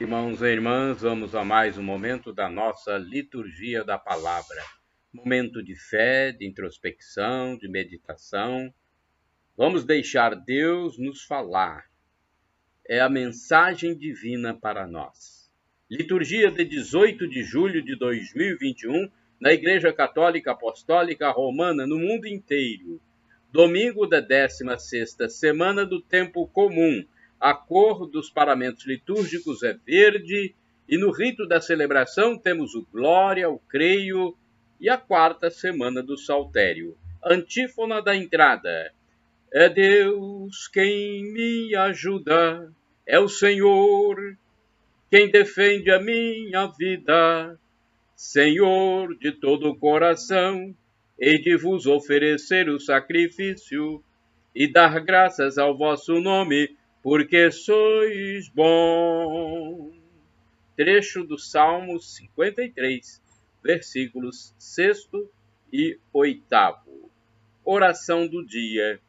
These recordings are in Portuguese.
Irmãos e irmãs, vamos a mais um momento da nossa liturgia da palavra. Momento de fé, de introspecção, de meditação. Vamos deixar Deus nos falar. É a mensagem divina para nós. Liturgia de 18 de julho de 2021, na Igreja Católica Apostólica Romana, no mundo inteiro. Domingo da 16ª semana do tempo comum. A cor dos paramentos litúrgicos é verde e no rito da celebração temos o Glória, o Creio e a 4ª semana do Saltério. Antífona da entrada. É Deus quem me ajuda, é o Senhor quem defende a minha vida. Senhor de todo o coração, hei de vos oferecer o sacrifício e dar graças ao vosso nome, porque sois bom. Trecho do Salmo 53, versículos 6º e 8º. Oração do dia.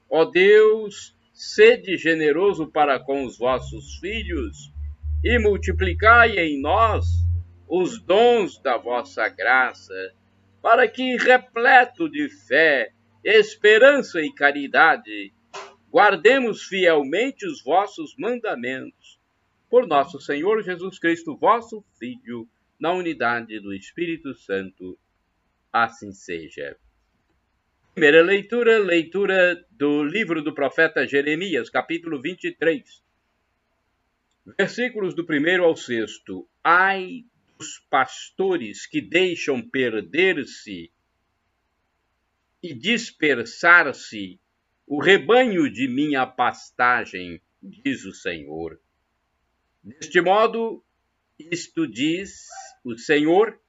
Ó Deus, sede generoso para com os vossos filhos e multiplicai em nós os dons da vossa graça, para que, repleto de fé, esperança e caridade, guardemos fielmente os vossos mandamentos. Por nosso Senhor Jesus Cristo, vosso Filho, na unidade do Espírito Santo. Assim seja. Primeira leitura do livro do profeta Jeremias, capítulo 23. Versículos do 1º ao 6º. Ai dos pastores que deixam perder-se e dispersar-se o rebanho de minha pastagem, diz o Senhor. Deste modo, isto diz o Senhor,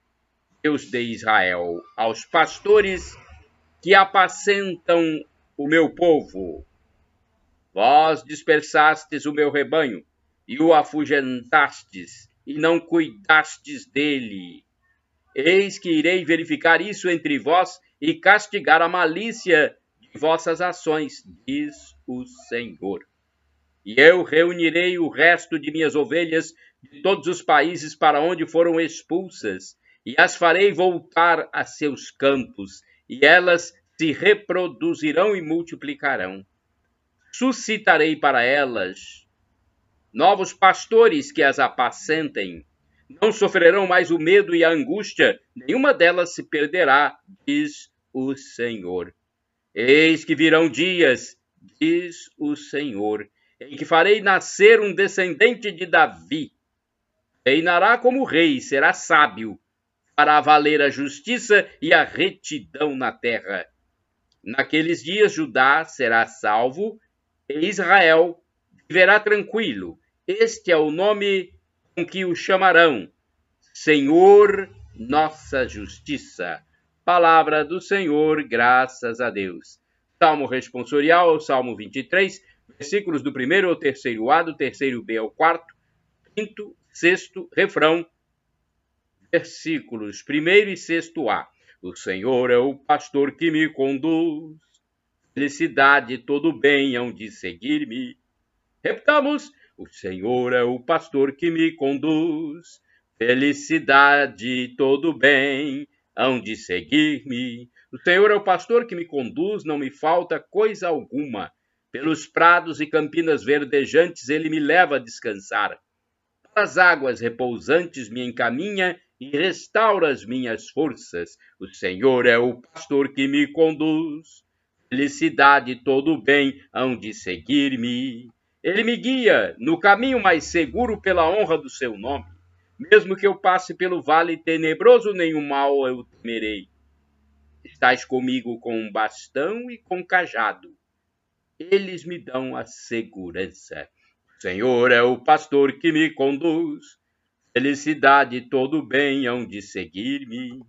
Deus de Israel, aos pastores que apacentam o meu povo. Vós dispersastes o meu rebanho e o afugentastes, e não cuidastes dele. Eis que irei verificar isso entre vós e castigar a malícia de vossas ações, diz o Senhor. E eu reunirei o resto de minhas ovelhas de todos os países para onde foram expulsas, e as farei voltar a seus campos, e elas se reproduzirão e multiplicarão. Suscitarei para elas novos pastores que as apacentem. Não sofrerão mais o medo e a angústia, nenhuma delas se perderá, diz o Senhor. Eis que virão dias, diz o Senhor, em que farei nascer um descendente de Davi. Reinará como rei, será sábio, fará valer a justiça e a retidão na terra. Naqueles dias Judá será salvo e Israel viverá tranquilo. Este é o nome com que o chamarão, Senhor, nossa justiça. Palavra do Senhor, graças a Deus. Salmo responsorial, Salmo 23, versículos do 1º ao 3º A, do 3º B ao 4º, 5º, 6º, refrão, versículos 1º e 6º A. O Senhor é o pastor que me conduz, felicidade e todo bem hão de seguir-me. Repitamos, o Senhor é o pastor que me conduz, felicidade e todo bem hão de seguir-me. O Senhor é o pastor que me conduz, não me falta coisa alguma. Pelos prados e campinas verdejantes ele me leva a descansar. Para as águas repousantes me encaminha e restaura as minhas forças. O Senhor é o pastor que me conduz, felicidade e todo bem hão de seguir-me. Ele me guia no caminho mais seguro pela honra do seu nome. Mesmo que eu passe pelo vale tenebroso, nenhum mal eu temerei. Estás comigo com um bastão e com cajado. Eles me dão a segurança. O Senhor é o pastor que me conduz. Felicidade e todo bem hão de seguir-me.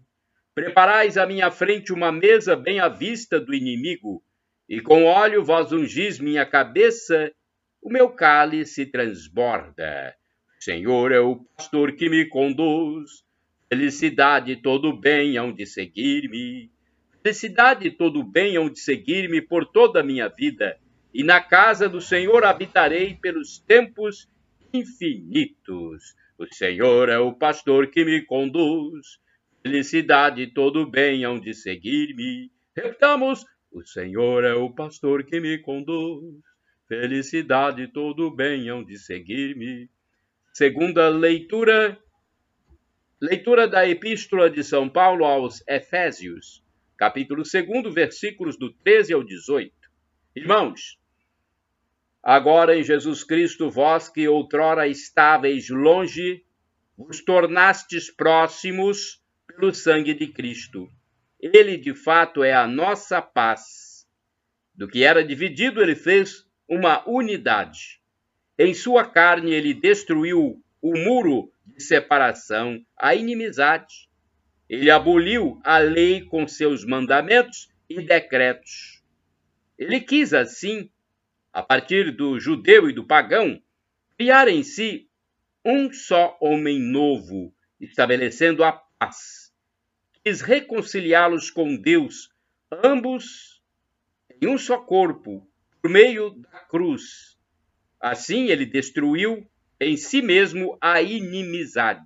Preparais à minha frente uma mesa bem à vista do inimigo, e com óleo vós ungis minha cabeça, o meu cálice transborda. O Senhor é o pastor que me conduz. Felicidade e todo bem hão de seguir-me. Felicidade e todo bem hão de seguir-me por toda a minha vida, e na casa do Senhor habitarei pelos tempos infinitos. O Senhor é o pastor que me conduz, felicidade e todo bem hão de seguir-me. Repitamos: o Senhor é o pastor que me conduz, felicidade e todo bem hão de seguir-me. Segunda leitura da Epístola de São Paulo aos Efésios, capítulo 2, versículos do 13 ao 18. Irmãos, agora em Jesus Cristo, vós que outrora estáveis longe, vos tornastes próximos pelo sangue de Cristo. Ele, de fato, é a nossa paz. Do que era dividido, ele fez uma unidade. Em sua carne, ele destruiu o muro de separação, a inimizade. Ele aboliu a lei com seus mandamentos e decretos. Ele quis, assim, a partir do judeu e do pagão, criar em si um só homem novo, estabelecendo a paz. Quis reconciliá-los com Deus, ambos em um só corpo, por meio da cruz. Assim, ele destruiu em si mesmo a inimizade.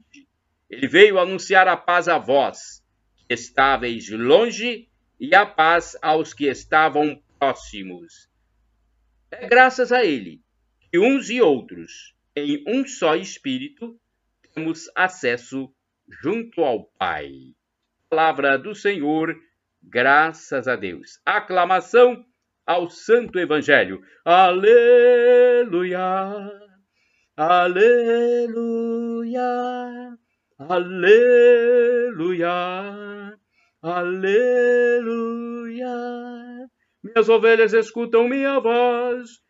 Ele veio anunciar a paz a vós, que estáveis longe, e a paz aos que estavam próximos. É graças a ele que uns e outros, em um só Espírito, temos acesso junto ao Pai. Palavra do Senhor, graças a Deus. Aclamação ao Santo Evangelho. Aleluia! Aleluia, aleluia, aleluia. Minhas ovelhas escutam minha voz,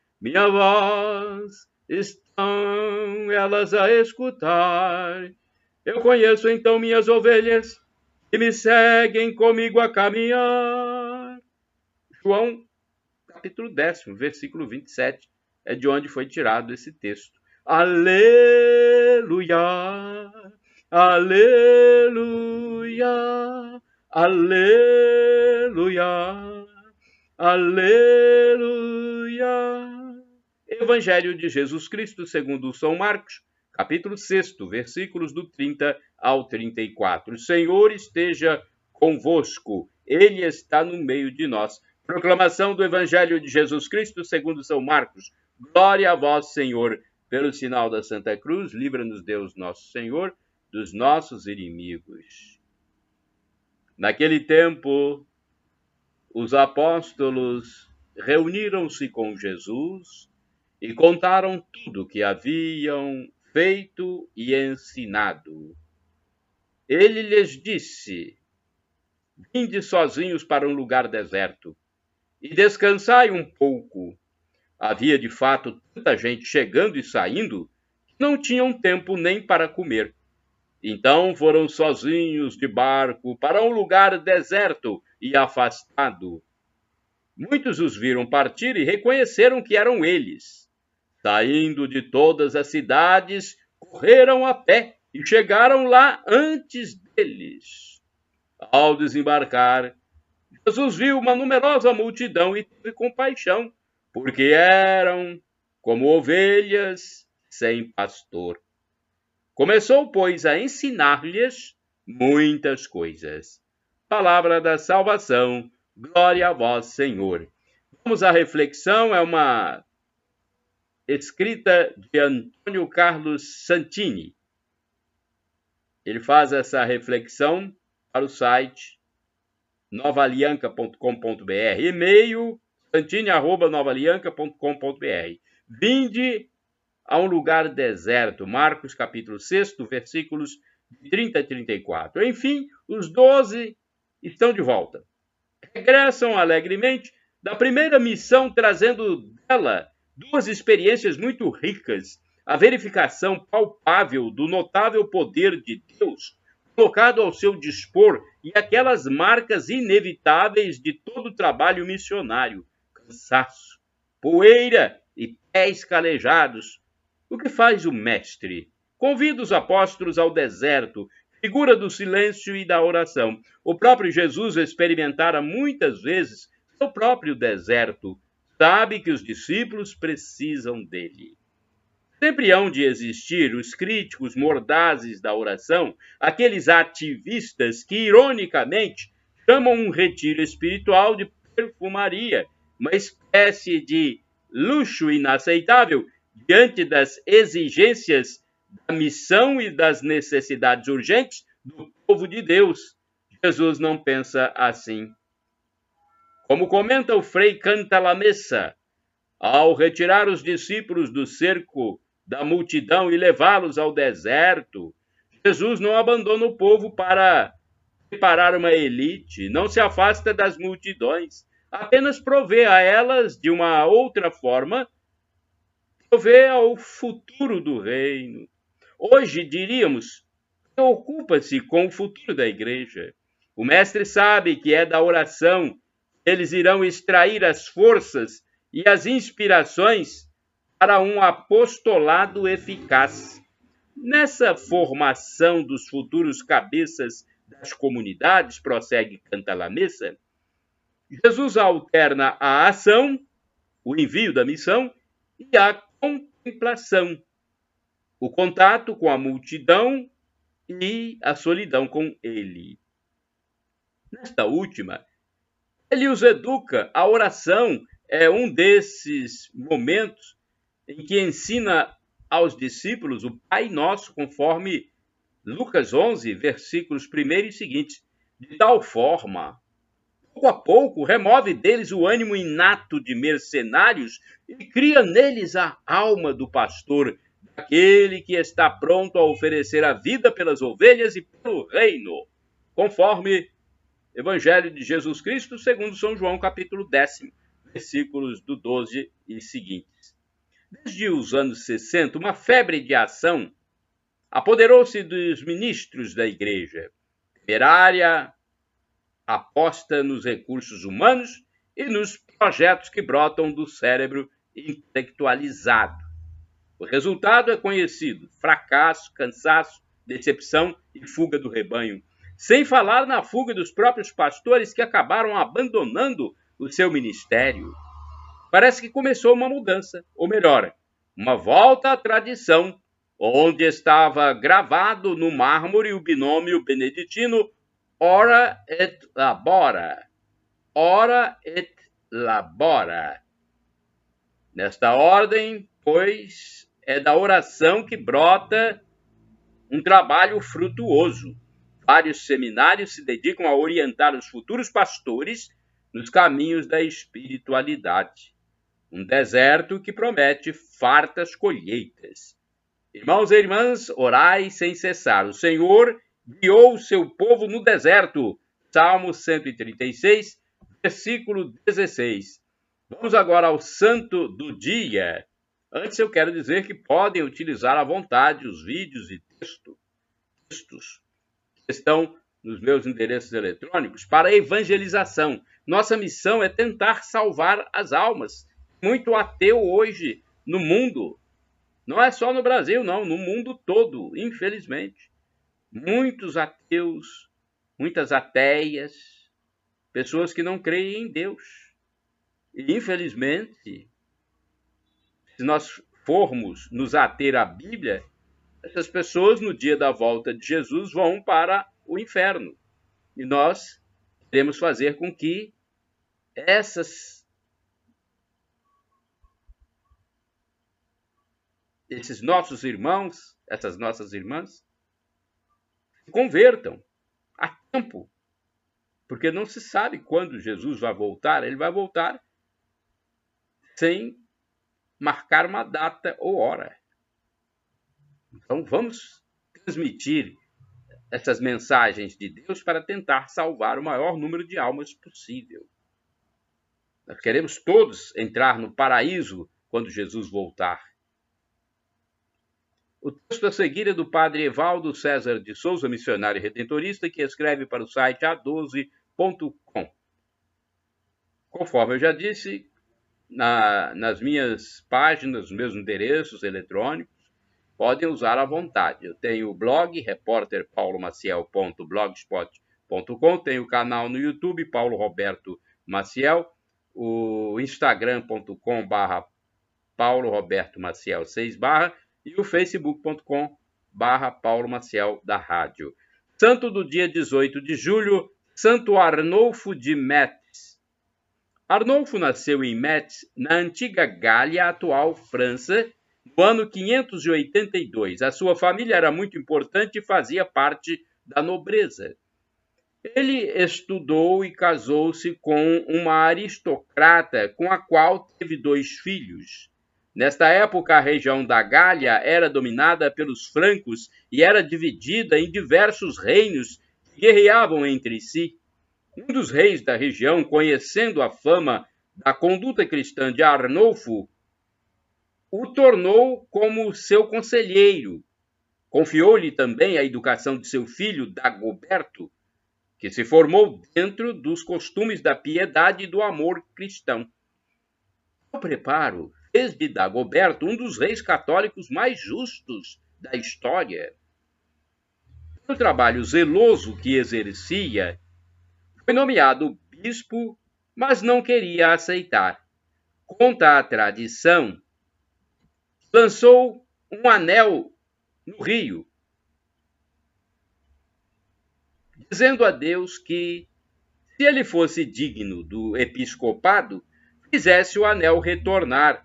estão elas a escutar. Eu conheço então minhas ovelhas, que me seguem comigo a caminhar. João, capítulo 10, versículo 27, é de onde foi tirado esse texto. Aleluia, aleluia, aleluia, aleluia. Evangelho de Jesus Cristo segundo São Marcos, capítulo 6, versículos do 30 ao 34. O Senhor esteja convosco, Ele está no meio de nós. Proclamação do Evangelho de Jesus Cristo segundo São Marcos. Glória a vós, Senhor. Pelo sinal da Santa Cruz, livra-nos Deus nosso Senhor dos nossos inimigos. Naquele tempo, os apóstolos reuniram-se com Jesus e contaram tudo o que haviam feito e ensinado. Ele lhes disse: vinde sozinhos para um lugar deserto e descansai um pouco. Havia de fato tanta gente chegando e saindo que não tinham tempo nem para comer. Então foram sozinhos de barco para um lugar deserto e afastado. Muitos os viram partir e reconheceram que eram eles. Saindo de todas as cidades, correram a pé e chegaram lá antes deles. Ao desembarcar, Jesus viu uma numerosa multidão e teve compaixão, porque eram como ovelhas sem pastor. Começou, pois, a ensinar-lhes muitas coisas. Palavra da salvação, glória a vós, Senhor. Vamos à reflexão, é uma escrita de Antônio Carlos Santini. Ele faz essa reflexão para o site novalianca.com.br, e-mail santini@novalianca.com.br. Vinde a um lugar deserto, Marcos capítulo 6, versículos 30 a 34. Enfim, os 12 estão de volta. Regressam alegremente da primeira missão, trazendo dela duas experiências muito ricas: a verificação palpável do notável poder de Deus colocado ao seu dispor e aquelas marcas inevitáveis de todo o trabalho missionário: cansaço, poeira e pés calejados. O que faz o mestre? Convida os apóstolos ao deserto, figura do silêncio e da oração. O próprio Jesus experimentara muitas vezes seu próprio deserto. Sabe que os discípulos precisam dele. Sempre hão de existir os críticos mordazes da oração, aqueles ativistas que, ironicamente, chamam um retiro espiritual de perfumaria, uma espécie de luxo inaceitável diante das exigências da missão e das necessidades urgentes do povo de Deus. Jesus não pensa assim. Como comenta o Frei Cantalamessa, ao retirar os discípulos do cerco da multidão e levá-los ao deserto, Jesus não abandona o povo para preparar uma elite, não se afasta das multidões, apenas provê a elas, de uma outra forma, provê ao futuro do reino. Hoje, diríamos, preocupa-se com o futuro da igreja. O mestre sabe que é da oração que eles irão extrair as forças e as inspirações para um apostolado eficaz. Nessa formação dos futuros cabeças das comunidades, prossegue Cantalamessa, Jesus alterna a ação, o envio da missão, e a contemplação, o contato com a multidão e a solidão com ele. Nesta última, ele os educa. A oração é um desses momentos em que ensina aos discípulos o Pai Nosso, conforme Lucas 11, versículos 1 e seguintes. De tal forma, pouco a pouco, remove deles o ânimo inato de mercenários e cria neles a alma do pastor, daquele que está pronto a oferecer a vida pelas ovelhas e pelo reino, conforme Evangelho de Jesus Cristo, segundo São João, capítulo 10, versículos do 12 e seguintes. Desde os anos 60, uma febre de ação apoderou-se dos ministros da igreja, temerária, aposta nos recursos humanos e nos projetos que brotam do cérebro intelectualizado. O resultado é conhecido: fracasso, cansaço, decepção e fuga do rebanho. Sem falar na fuga dos próprios pastores que acabaram abandonando o seu ministério. Parece que começou uma mudança, ou melhor, uma volta à tradição, onde estava gravado no mármore o binômio beneditino ora et labora. Ora et labora. Nesta ordem, pois, é da oração que brota um trabalho frutuoso. Vários seminários se dedicam a orientar os futuros pastores nos caminhos da espiritualidade. Um deserto que promete fartas colheitas. Irmãos e irmãs, orai sem cessar. O Senhor guiou o seu povo no deserto. Salmo 136, versículo 16. Vamos agora ao santo do dia. Antes eu quero dizer que podem utilizar à vontade os vídeos e textos que estão nos meus endereços eletrônicos para evangelização. Nossa missão é tentar salvar as almas. Muito ateu hoje no mundo. Não é só no Brasil, não, no mundo todo, infelizmente. Muitos ateus, muitas ateias, pessoas que não creem em Deus. E, infelizmente, se nós formos nos ater à Bíblia, essas pessoas, no dia da volta de Jesus, vão para o inferno. E nós queremos fazer com que esses nossos irmãos, essas nossas irmãs, se convertam a tempo. Porque não se sabe quando Jesus vai voltar. Ele vai voltar sem marcar uma data ou hora. Então vamos transmitir essas mensagens de Deus para tentar salvar o maior número de almas possível. Nós queremos todos entrar no paraíso quando Jesus voltar. O texto a seguir é do padre Evaldo César de Souza, missionário redentorista, que escreve para o site a12.com. Conforme eu já disse, nas minhas páginas, nos meus endereços eletrônicos, podem usar à vontade. Eu tenho o blog, repórterpaulomaciel.blogspot.com, tenho o canal no YouTube, Paulo Roberto Maciel, o instagram.com/Paulo Roberto Maciel 6/, e o facebook.com/Paulo Maciel da Rádio. Santo do dia 18 de julho, Santo Arnolfo de Metz. Arnolfo nasceu em Metz, na antiga Gália, atual França, no ano 582. A sua família era muito importante e fazia parte da nobreza. Ele estudou e casou-se com uma aristocrata com a qual teve 2 filhos. Nesta época, a região da Gália era dominada pelos francos e era dividida em diversos reinos que guerreavam entre si. Um dos reis da região, conhecendo a fama da conduta cristã de Arnolfo, o tornou como seu conselheiro. Confiou-lhe também a educação de seu filho, Dagoberto, que se formou dentro dos costumes da piedade e do amor cristão. O preparo fez de Dagoberto um dos reis católicos mais justos da história. Pelo trabalho zeloso que exercia, foi nomeado bispo, mas não queria aceitar. Conta a tradição, lançou um anel no rio, dizendo a Deus que, se ele fosse digno do episcopado, fizesse o anel retornar.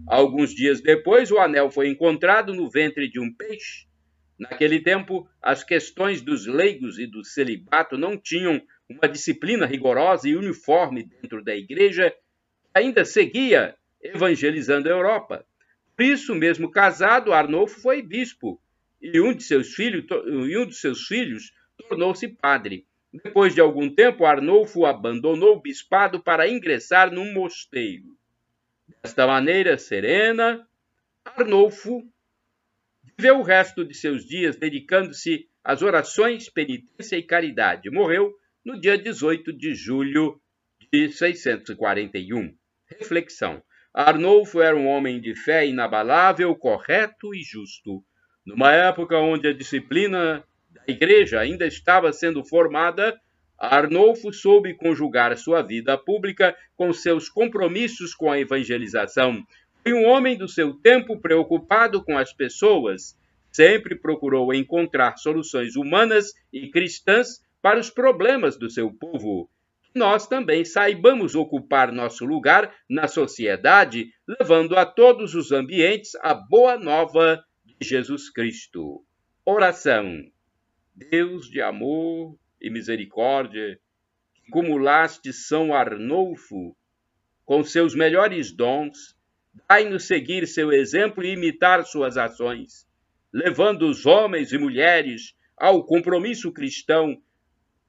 Alguns dias depois, o anel foi encontrado no ventre de um peixe. Naquele tempo, as questões dos leigos e do celibato não tinham uma disciplina rigorosa e uniforme dentro da igreja, que ainda seguia evangelizando a Europa. Por isso, mesmo casado, Arnolfo foi bispo, e um de seus filhos tornou-se padre. Depois de algum tempo, Arnolfo abandonou o bispado para ingressar num mosteiro. Desta maneira serena, Arnolfo viveu o resto de seus dias dedicando-se às orações, penitência e caridade. Morreu no dia 18 de julho de 641. Reflexão. Arnolfo era um homem de fé inabalável, correto e justo. Numa época onde a disciplina da igreja ainda estava sendo formada, Arnolfo soube conjugar sua vida pública com seus compromissos com a evangelização. Foi um homem do seu tempo preocupado com as pessoas. Sempre procurou encontrar soluções humanas e cristãs para os problemas do seu povo. Que nós também saibamos ocupar nosso lugar na sociedade, levando a todos os ambientes a boa nova de Jesus Cristo. Oração. Deus de amor e misericórdia, que cumulaste São Arnolfo com seus melhores dons, dai-nos seguir seu exemplo e imitar suas ações, levando os homens e mulheres ao compromisso cristão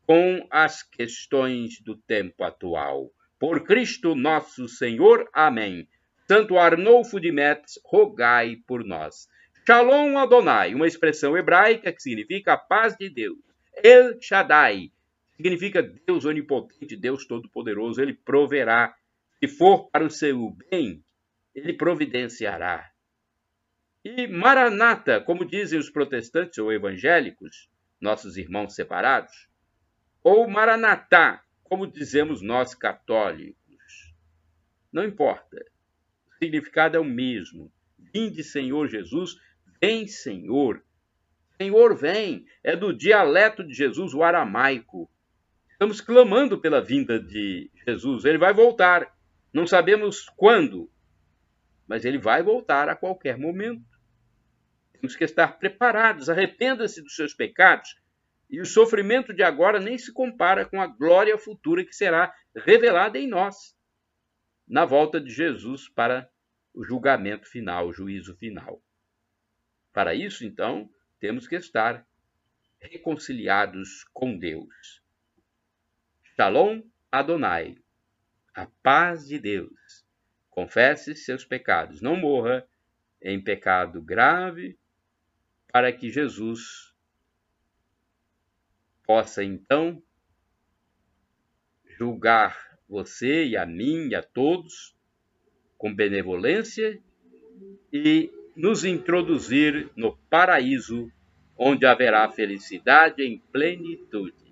com as questões do tempo atual. Por Cristo nosso Senhor. Amém. Santo Arnolfo de Metz, rogai por nós. Shalom Adonai, uma expressão hebraica que significa a paz de Deus. El Shaddai significa Deus onipotente, Deus todo-poderoso. Ele proverá. Se for para o seu bem, ele providenciará. E Maranata, como dizem os protestantes ou evangélicos, nossos irmãos separados, ou Maranatá, como dizemos nós católicos. Não importa. O significado é o mesmo. Vinde, Senhor Jesus, vem, Senhor. Senhor, vem. É do dialeto de Jesus, o aramaico. Estamos clamando pela vinda de Jesus. Ele vai voltar. Não sabemos quando, mas ele vai voltar a qualquer momento. Temos que estar preparados. Arrependa-se dos seus pecados. E o sofrimento de agora nem se compara com a glória futura que será revelada em nós, na volta de Jesus para o julgamento final, o juízo final. Para isso, então, temos que estar reconciliados com Deus. Shalom Adonai, a paz de Deus. Confesse seus pecados, não morra em pecado grave, para que Jesus possa, então, julgar você e a mim e a todos com benevolência e nos introduzir no paraíso, onde haverá felicidade em plenitude.